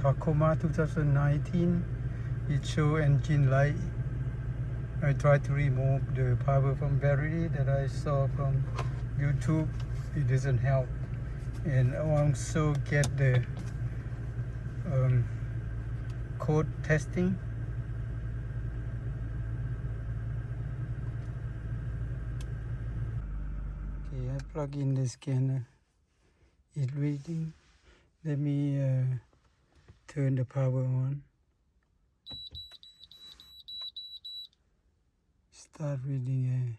Tacoma 2019. It show engine light. I tried to remove the power from battery that I saw from YouTube. It doesn't help. And I also get the code testing. Okay, I plug in the scanner. It's reading. Let me turn the power on. Start reading.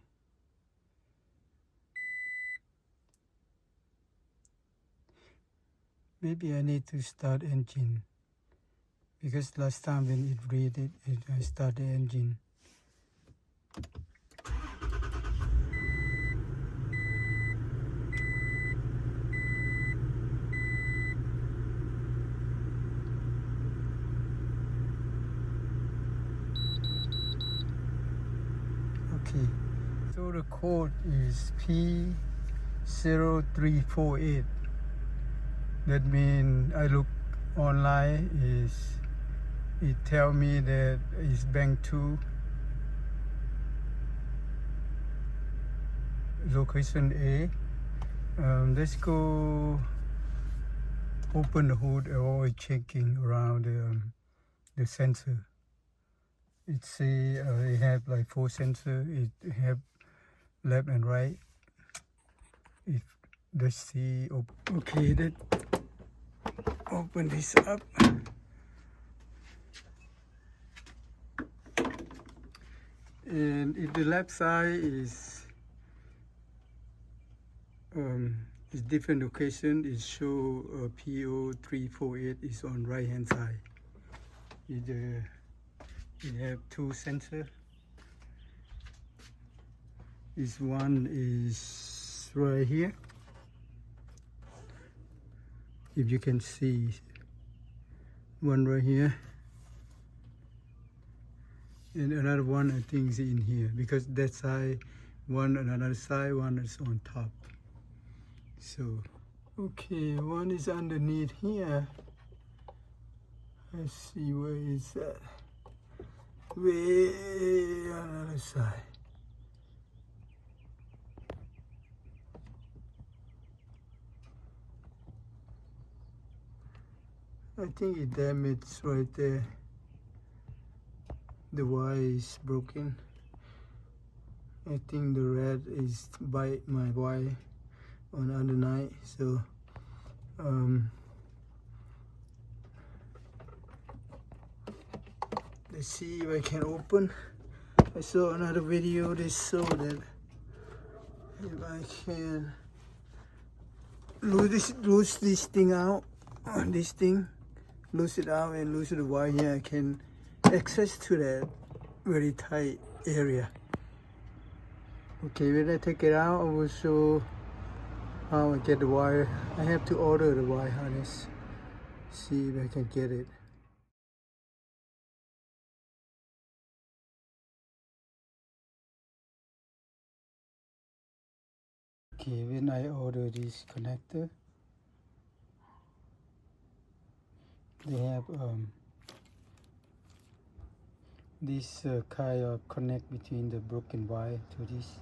Maybe I need to start engine, because last time when it read it, I start the engine. Okay, so the code is P0348. That means I look online, it tell me that it's bank 2, location A. Let's go open the hood and always checking around the sensor. It say it have like 4 sensors. It have left and right. If let's see, okay, that open this up. And if the left side is different location, it show P0348 is on right hand side. It have 2 sensors. This one is right here. If you can see, one right here, and another one I think is in here, because that side one on another side, one is on top. So okay, one is underneath here. Let's see, where is that? Way on the other side. I think it damaged right there. The wire is broken. I think the rat is bite my wire on the other night. So let's see if I can open. I saw another video, they saw that if I can lose this thing out, this thing, lose it out and lose the wire here, I can access to that very tight area. Okay, when I take it out, I will show how I get the wire. I have to order the wire harness. See if I can get it. Okay, when I order this connector, they have this kind of connect between the broken wire to this.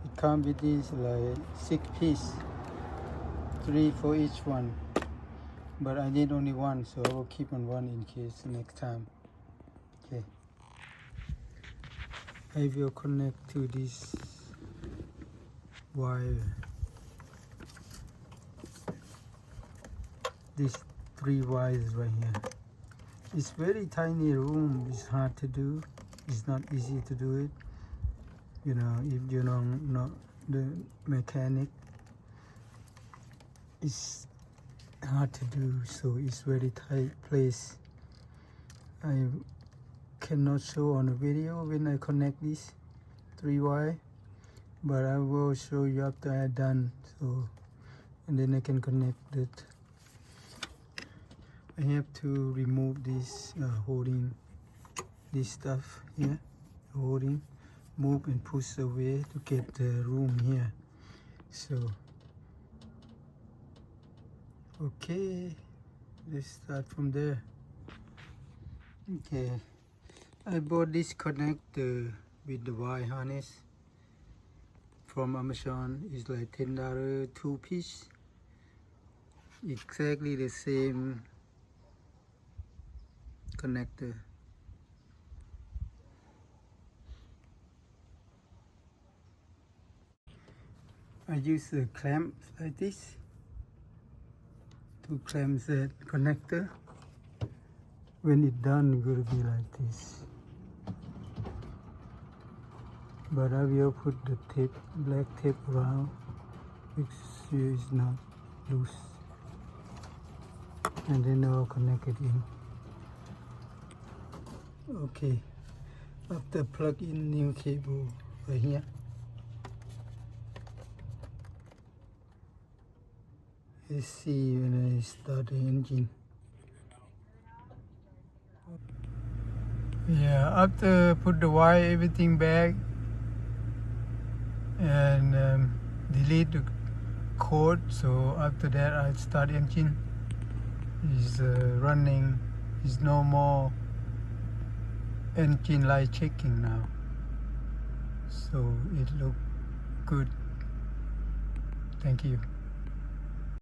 It comes with these like 6 pieces, 3 for each one. But I need only one, so I will keep on one in case next time. Okay. I will connect to this wire. These 3 wires right here. It's very tiny room. It's hard to do. It's not easy to do it. You know, if you know not the mechanic, it's hard to do. So it's very tight place. I cannot show on the video when I connect this 3 wire, but I will show you after I'm done. So, and then I can connect it. I have to remove this holding this stuff here, holding, move and push away to get the room here. So okay, let's start from there. Okay, I bought this connector with the wire harness from Amazon. It's like $10 two piece, exactly the same connector. I use a clamp like this to clamp that connector. When it's done, it will be like this. But I will put the tape, black tape around, make sure it's not loose, and then I'll connect it in. Okay, after plug in new cable right here. Let's see when I start the engine. Yeah, after put the wire everything back and delete the code. So after that I start engine. Is running. Is no more engine light checking now. So it look good. Thank you.